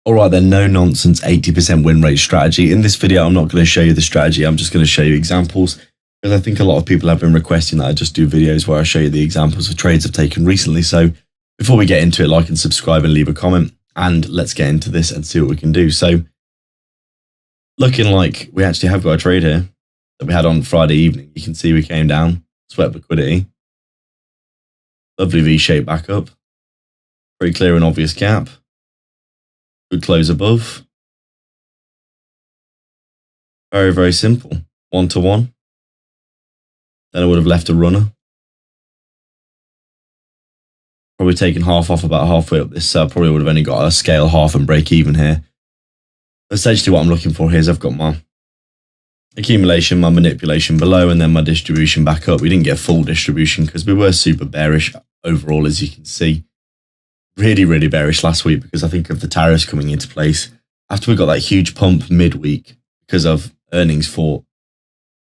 All right then, no nonsense 80% win rate strategy. In this video, I'm not going to show you the strategy. I'm just going to show you examples because I think a lot of people have been requesting that I just do videos where I show you the examples of trades I've taken recently. So before we get into it, like and subscribe and leave a comment, and let's get into this and see what we can do. So looking like we actually have got a trade here that we had on Friday evening. You can see we came down, swept liquidity. Lovely V-shape back up. Pretty clear and obvious gap. Good close above. Very, very simple. 1 to 1. Then I would have left a runner. Probably taken half off about halfway up this. So I probably would have only got a scale half and break even here. Essentially what I'm looking for here is I've got my accumulation, my manipulation below, and then my distribution back up. We didn't get full distribution because we were super bearish overall, as you can see. Really, really bearish last week because I think of the tariffs coming into place. After we got that huge pump midweek because of earnings for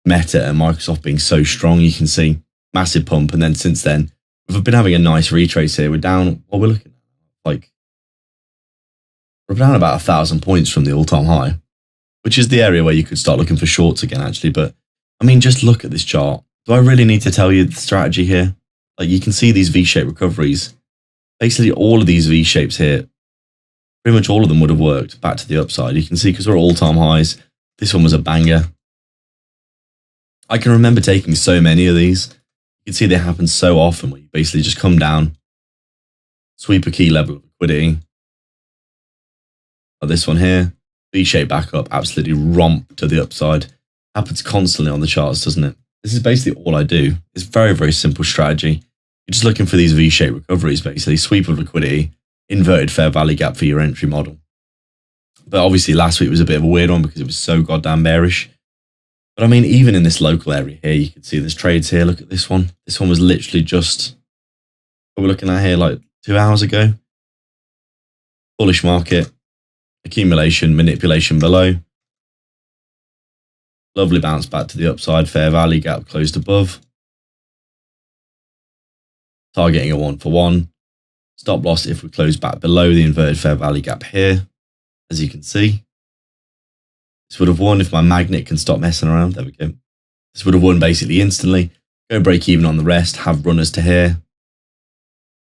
Meta and Microsoft being so strong, you can see massive pump. And then since then, we've been having a nice retrace here. We're down, what we're looking at, like, we're down about 1,000 points from the all-time high, which is the area where you could start looking for shorts again, actually. But I mean, just look at this chart. Do I really need to tell you the strategy here? Like, you can see these V-shaped recoveries. Basically, all of these V-shapes here, pretty much all of them would have worked back to the upside. You can see because we're all-time highs. This one was a banger. I can remember taking so many of these. You can see they happen so often where you basically just come down, sweep a key level of liquidity. Like this one here, V-shape back up, absolutely romp to the upside. Happens constantly on the charts, doesn't it? This is basically all I do. It's very, very simple strategy. You're just looking for these V-shaped recoveries, basically. Sweep of liquidity, inverted fair value gap for your entry model. But obviously last week was a bit of a weird one because it was so goddamn bearish. But I mean, even in this local area here, you can see there's trades here. Look at this one. This one was literally just what we're looking at here like 2 hours ago. Bullish market, accumulation, manipulation below. Lovely bounce back to the upside, fair value gap closed above. Targeting a 1 for 1. Stop loss if we close back below the inverted fair value gap here, as you can see. This would have won if my magnet can stop messing around. There we go. This would have won basically instantly. Go break even on the rest, have runners to here,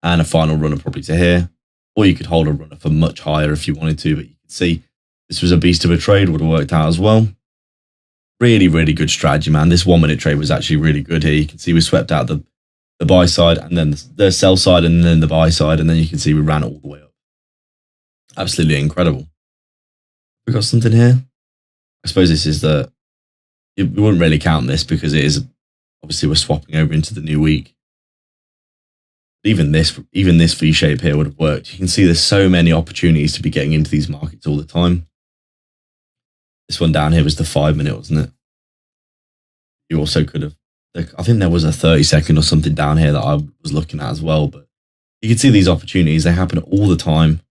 and a final runner probably to here. Or you could hold a runner for much higher if you wanted to, but you can see this was a beast of a trade, would have worked out as well. Really, really good strategy, man. This 1 minute trade was actually really good here. You can see we swept out the buy side and then the sell side and then the buy side, and then you can see we ran all the way up. Absolutely incredible. We got something here. I suppose this is we wouldn't really count this because it is obviously we're swapping over into the new week. Even this V-shape here would have worked. You can see there's so many opportunities to be getting into these markets all the time. This one down here was the 5 minute, wasn't it? You also could have, I think there was a 30-second or something down here that I was looking at as well. But you can see these opportunities, they happen all the time.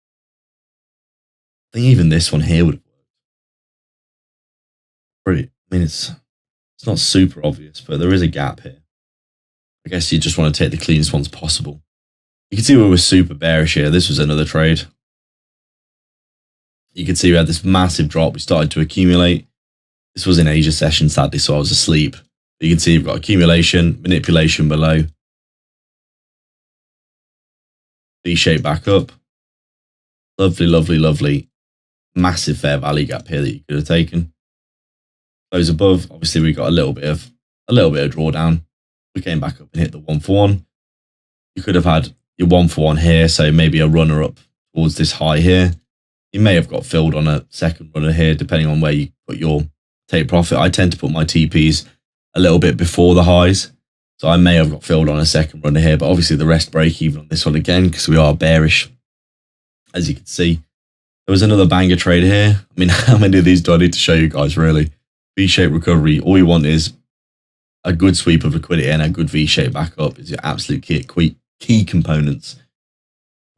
I think even this one here would have worked. Pretty, I mean, it's not super obvious, but there is a gap here. I guess you just want to take the cleanest ones possible. You can see we were super bearish here. This was another trade. You can see we had this massive drop. We started to accumulate. This was in Asia session, sadly, so I was asleep. You can see we've got accumulation, manipulation below. V-shape back up. Lovely, lovely, lovely. Massive fair value gap here that you could have taken. Close above. Obviously, we got a little bit of drawdown. We came back up and hit the 1 for 1. You could have had your 1 for 1 here, so maybe a runner up towards this high here. You may have got filled on a second runner here, depending on where you put your take profit. I tend to put my TPs a little bit before the highs, so I may have got filled on a second runner here, but obviously the rest break even on this one again because we are bearish, as you can see. There was another banger trade here. I mean, how many of these do I need to show you guys, really? V-shaped recovery. All you want is a good sweep of liquidity and a good V-shape back up is your absolute key components.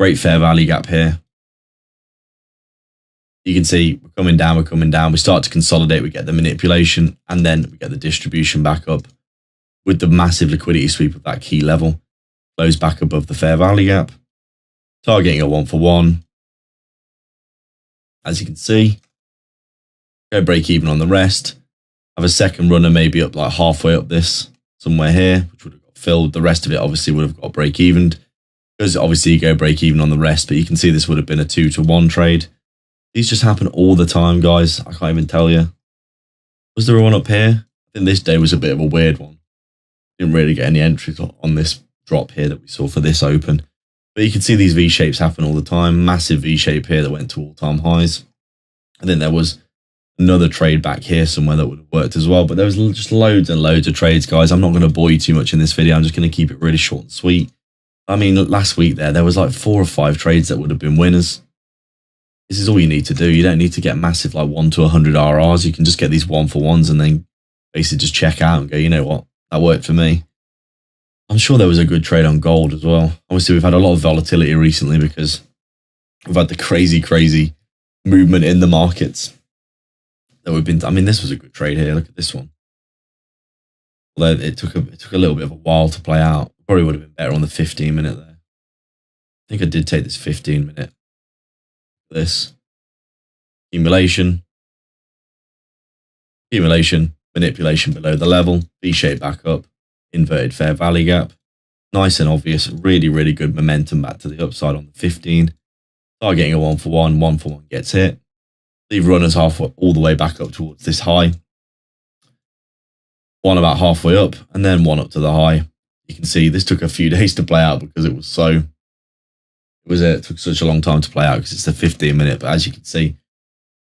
Great fair value gap here. You can see we're coming down. We start to consolidate. We get the manipulation and then we get the distribution back up with the massive liquidity sweep of that key level. Close back above the fair value gap. Targeting a 1 for 1. as you can see. Go break even on the rest. Have a second runner maybe up like halfway up this, somewhere here, which would have got filled. The rest of it obviously would have got break evened, because obviously you go break even on the rest, but you can see this would have been a 2-to-1 trade. These just happen all the time, guys. I can't even tell you. Was there one up here? I think this day was a bit of a weird one. Didn't really get any entries on this drop here that we saw for this open. But you can see these V-shapes happen all the time. Massive V-shape here that went to all-time highs. And then there was another trade back here somewhere that would have worked as well. But there was just loads and loads of trades, guys. I'm not going to bore you too much in this video. I'm just going to keep it really short and sweet. I mean, last week there was like 4 or 5 trades that would have been winners. This is all you need to do. You don't need to get massive like 1 to 100 RRs. You can just get these 1-for-1s and then basically just check out and go, you know what, that worked for me. I'm sure there was a good trade on gold as well. Obviously, we've had a lot of volatility recently because we've had the crazy movement in the markets that we've been. I mean, this was a good trade here. Look at this one. Although it took a little bit of a while to play out. Probably would have been better on the 15-minute there. I think I did take this 15-minute. This accumulation, manipulation below the level, V-shape back up, inverted fair value gap, nice and obvious, really good momentum back to the upside on the 15. Start getting a 1-for-1, 1-for-1 gets hit, leave runners halfway all the way back up towards this high, one about halfway up, and then one up to the high. You can see this took a few days to play out because it took such a long time to play out because it's the 15-minute. But as you can see,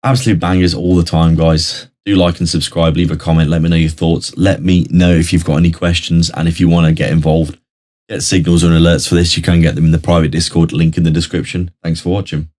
absolute bangers all the time, guys. Do like and subscribe, leave a comment, let me know your thoughts. Let me know if you've got any questions, and if you want to get involved, get signals and alerts for this, you can get them in the private Discord, link in the description. Thanks for watching.